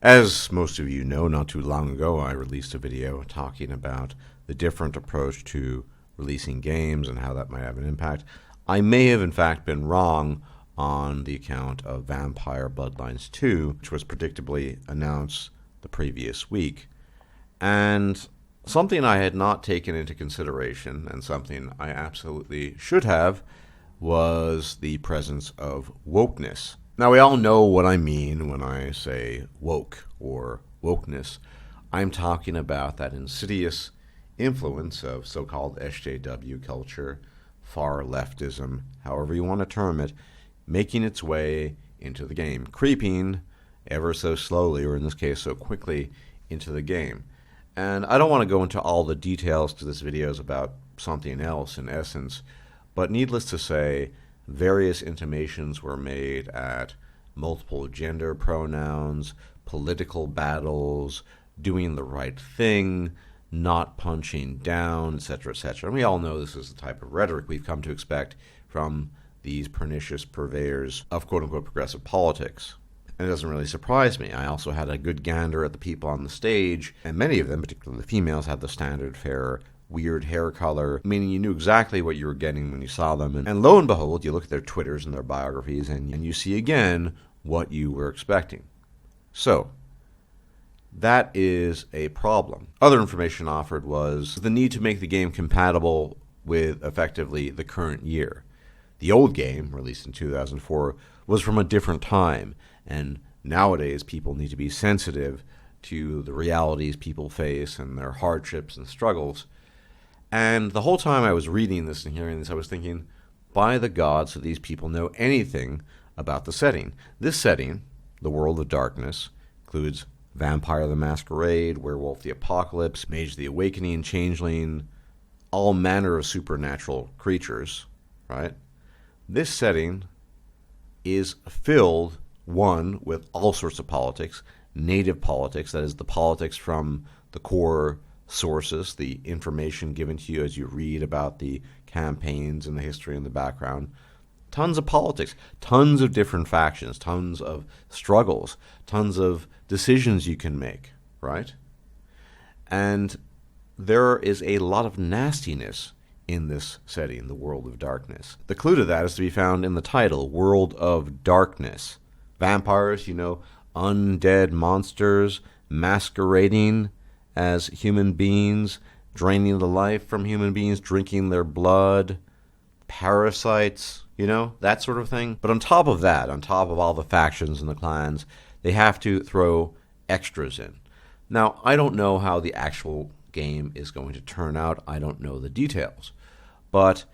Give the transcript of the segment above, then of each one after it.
As most of you know, not too long ago I released a video talking about the different approach to releasing games and how that might have an impact. I may have in fact been wrong on the account of Vampire Bloodlines 2, which was predictably announced the previous week. And something I had not taken into consideration, and something I absolutely should have, was the presence of wokeness. Now, we all know what I mean when I say woke or wokeness. I'm talking about that insidious influence of so-called SJW culture, far leftism, however you want to term it, making its way into the game, creeping ever so slowly, or in this case so quickly, into the game. And I don't want to go into all the details because this video is about something else in essence, but needless to say, various intimations were made at multiple gender pronouns, political battles, doing the right thing, not punching down, etc., etc. And we all know this is the type of rhetoric we've come to expect from these pernicious purveyors of quote-unquote progressive politics. And it doesn't really surprise me. I also had a good gander at the people on the stage, and many of them, particularly the females, had the standard fare weird hair color, meaning you knew exactly what you were getting when you saw them. And lo and behold, you look at their Twitters and their biographies, and you see again what you were expecting. So, that is a problem. Other information offered was the need to make the game compatible with, effectively, the current year. The old game, released in 2004, was from a different time, and nowadays people need to be sensitive to the realities people face and their hardships and struggles. And the whole time I was reading this and hearing this, I was thinking, by the gods, do these people know anything about the setting? This setting, the world of darkness, includes Vampire the Masquerade, Werewolf the Apocalypse, Mage the Awakening, Changeling, all manner of supernatural creatures, right? This setting is filled, one, with all sorts of politics, native politics, that is the politics from the core sources, the information given to you as you read about the campaigns and the history and the background. Tons of politics, tons of different factions, tons of struggles, tons of decisions you can make, right? And there is a lot of nastiness in this setting, the world of darkness. The clue to that is to be found in the title, World of Darkness. Vampires, undead monsters masquerading as human beings, draining the life from human beings, drinking their blood, parasites, that sort of thing. But on top of that, on top of all the factions and the clans, they have to throw extras in. Now, I don't know how the actual game is going to turn out. I don't know the details. But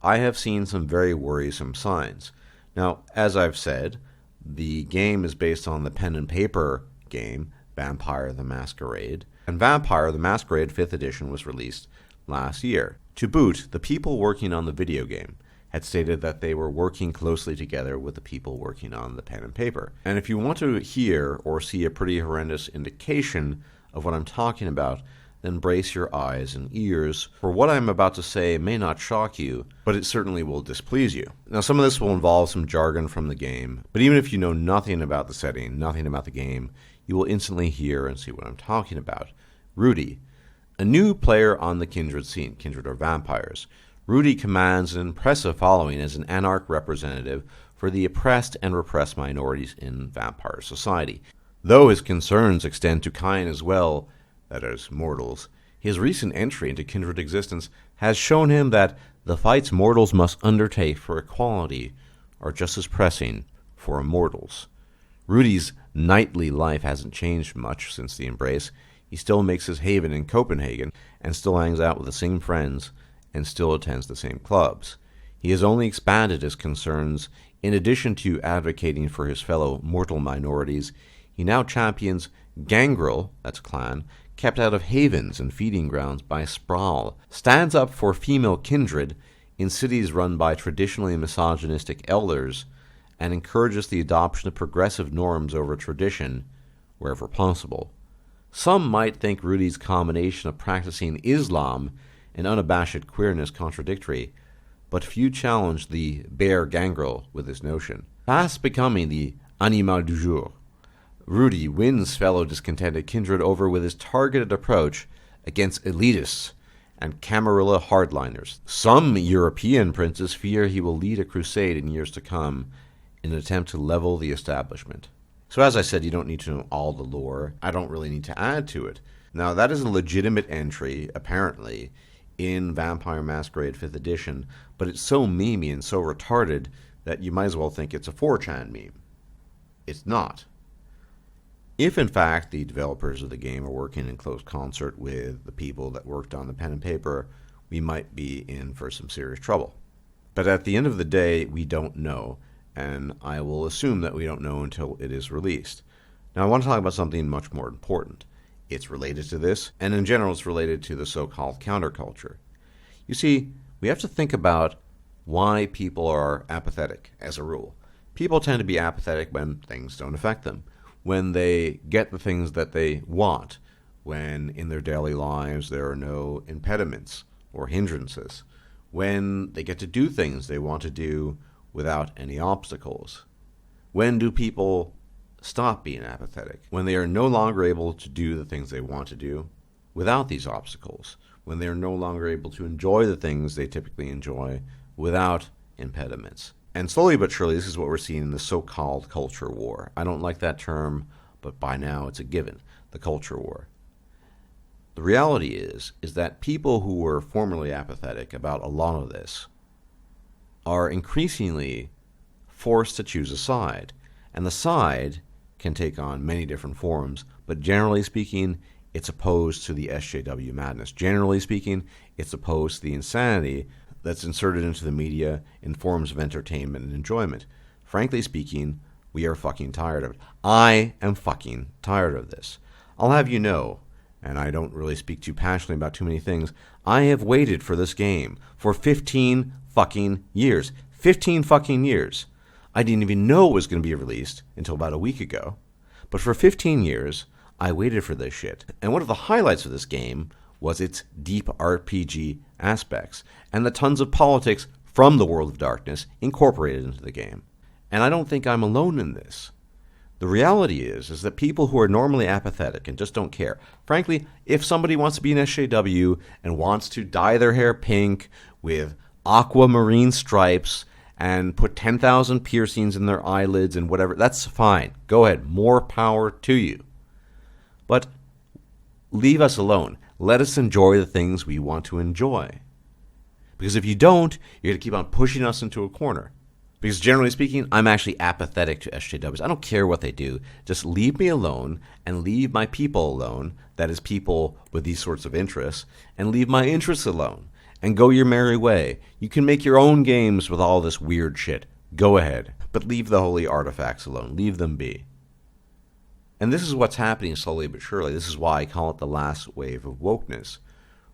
I have seen some very worrisome signs. Now, as I've said, the game is based on the pen and paper game, Vampire the Masquerade. And Vampire the Masquerade 5th edition was released last year. To boot, the people working on the video game had stated that they were working closely together with the people working on the pen and paper. And if you want to hear or see a pretty horrendous indication of what I'm talking about, then brace your eyes and ears, for what I'm about to say may not shock you, but it certainly will displease you. Now, some of this will involve some jargon from the game, but even if you know nothing about the setting, nothing about the game, you will instantly hear and see what I'm talking about. Rudy, a new player on the Kindred scene. Kindred are vampires. Rudy commands an impressive following as an anarch representative for the oppressed and repressed minorities in vampire society. Though his concerns extend to kind as well, that is, mortals, his recent entry into Kindred existence has shown him that the fights mortals must undertake for equality are just as pressing for immortals. Rudy's nightly life hasn't changed much since the embrace. He still makes his haven in Copenhagen and still hangs out with the same friends and still attends the same clubs. He has only expanded his concerns. In addition to advocating for his fellow mortal minorities, he now champions gangrel, that's clan, kept out of havens and feeding grounds by sprawl, stands up for female kindred in cities run by traditionally misogynistic elders, and encourages the adoption of progressive norms over tradition wherever possible. Some might think Rudy's combination of practicing Islam and unabashed queerness contradictory, but few challenge the bare gangrel with this notion. Fast becoming the animal du jour, Rudy wins fellow discontented kindred over with his targeted approach against elitists and Camarilla hardliners. Some European princes fear he will lead a crusade in years to come in an attempt to level the establishment. So as I said, you don't need to know all the lore. I don't really need to add to it. Now, that is a legitimate entry, apparently, in Vampire Masquerade 5th edition, but it's so memey and so retarded that you might as well think it's a 4chan meme. It's not. If, in fact, the developers of the game are working in close concert with the people that worked on the pen and paper, we might be in for some serious trouble. But at the end of the day, we don't know, and I will assume that we don't know until it is released. Now, I want to talk about something much more important. It's related to this, and in general, it's related to the so-called counterculture. You see, we have to think about why people are apathetic, as a rule. People tend to be apathetic when things don't affect them, when they get the things that they want, when in their daily lives there are no impediments or hindrances, when they get to do things they want to do without any obstacles. When do people stop being apathetic? When they are no longer able to do the things they want to do without these obstacles, when they are no longer able to enjoy the things they typically enjoy without impediments. And slowly but surely, this is what we're seeing in the so-called culture war. I don't like that term, but by now it's a given, the culture war. The reality is that people who were formerly apathetic about a lot of this are increasingly forced to choose a side. And the side can take on many different forms, but generally speaking, it's opposed to the SJW madness. Generally speaking, it's opposed to the insanity that's inserted into the media in forms of entertainment and enjoyment. Frankly speaking, we are fucking tired of it. I am fucking tired of this. I'll have you know, and I don't really speak too passionately about too many things, I have waited for this game for 15 fucking years. 15 fucking years. I didn't even know it was going to be released until about a week ago. But for 15 years, I waited for this shit. And one of the highlights of this game was its deep RPG aspects and the tons of politics from the World of Darkness incorporated into the game. And I don't think I'm alone in this. The reality is that people who are normally apathetic and just don't care, frankly, if somebody wants to be an SJW and wants to dye their hair pink with aquamarine stripes and put 10,000 piercings in their eyelids and whatever, that's fine. Go ahead. More power to you. But leave us alone. Let us enjoy the things we want to enjoy. Because if you don't, you're going to keep on pushing us into a corner. Because generally speaking, I'm actually apathetic to SJWs. I don't care what they do. Just leave me alone and leave my people alone, that is people with these sorts of interests, and leave my interests alone. And go your merry way. You can make your own games with all this weird shit. Go ahead. But leave the holy artifacts alone. Leave them be. And this is what's happening slowly but surely. This is why I call it the last wave of wokeness.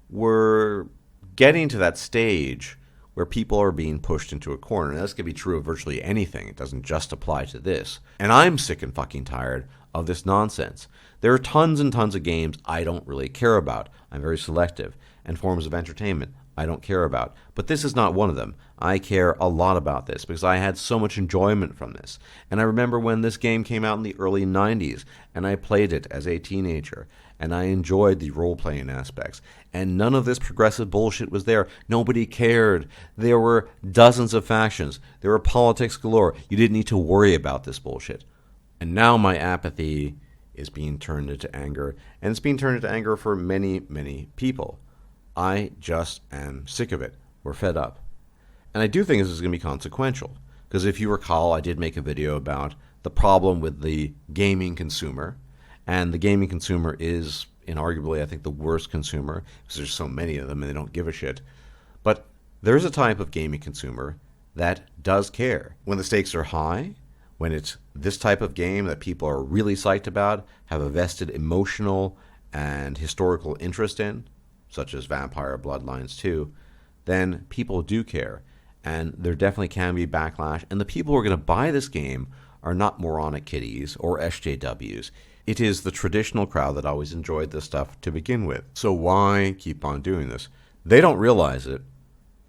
We're getting to that stage where people are being pushed into a corner. And this could be true of virtually anything. It doesn't just apply to this. And I'm sick and fucking tired of this nonsense. There are tons and tons of games I don't really care about. I'm very selective. And forms of entertainment I don't care about. But this is not one of them. I care a lot about this because I had so much enjoyment from this. And I remember when this game came out in the early 90s, and I played it as a teenager, and I enjoyed the role-playing aspects. And none of this progressive bullshit was there. Nobody cared. There were dozens of factions. There were politics galore. You didn't need to worry about this bullshit. And now my apathy is being turned into anger, and it's being turned into anger for many, many people. I just am sick of it. We're fed up. And I do think this is going to be consequential. Because if you recall, I did make a video about the problem with the gaming consumer. And the gaming consumer is inarguably, I think, the worst consumer. Because there's so many of them and they don't give a shit. But there's a type of gaming consumer that does care. When the stakes are high, when it's this type of game that people are really psyched about, have a vested emotional and historical interest in, such as Vampire Bloodlines 2, then people do care. And there definitely can be backlash. And the people who are going to buy this game are not moronic kiddies or SJWs. It is the traditional crowd that always enjoyed this stuff to begin with. So why keep on doing this? They don't realize it,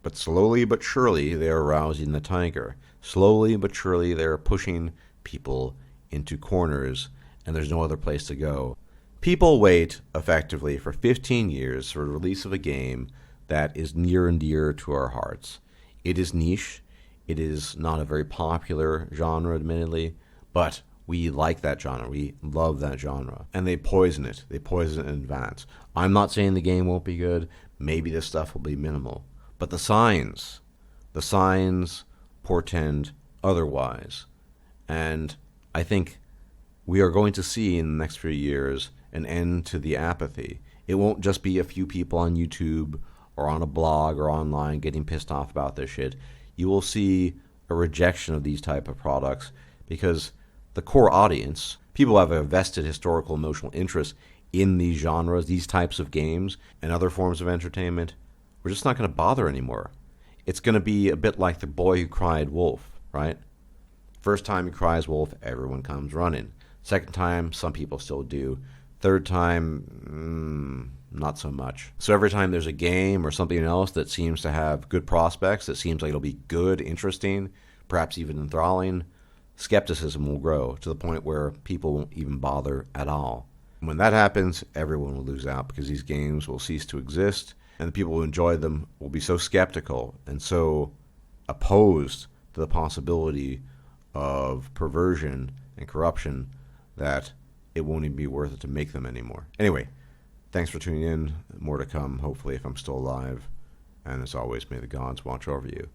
but slowly but surely they're arousing the tiger. Slowly but surely they're pushing people into corners and there's no other place to go. People wait effectively for 15 years for the release of a game that is near and dear to our hearts. It is niche. It is not a very popular genre, admittedly, but we like that genre. We love that genre. And they poison it. They poison it in advance. I'm not saying the game won't be good. Maybe this stuff will be minimal. But the signs portend otherwise. And I think we are going to see in the next few years an end to the apathy. It won't just be a few people on YouTube or on a blog or online getting pissed off about this shit. You will see a rejection of these type of products because the core audience, people who have a vested historical emotional interest in these genres, these types of games, and other forms of entertainment, we're just not going to bother anymore. It's going to be a bit like the boy who cried wolf, right? First time he cries wolf, everyone comes running. Second time, some people still do. Third time, not so much. So every time there's a game or something else that seems to have good prospects, that seems like it'll be good, interesting, perhaps even enthralling, skepticism will grow to the point where people won't even bother at all. When that happens, everyone will lose out because these games will cease to exist, and the people who enjoy them will be so skeptical and so opposed to the possibility of perversion and corruption that it won't even be worth it to make them anymore. Anyway, thanks for tuning in. More to come, hopefully, if I'm still alive. And as always, may the gods watch over you.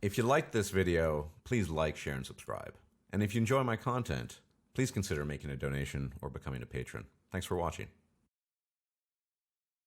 If you liked this video, please like, share, and subscribe. And if you enjoy my content, please consider making a donation or becoming a patron. Thanks for watching.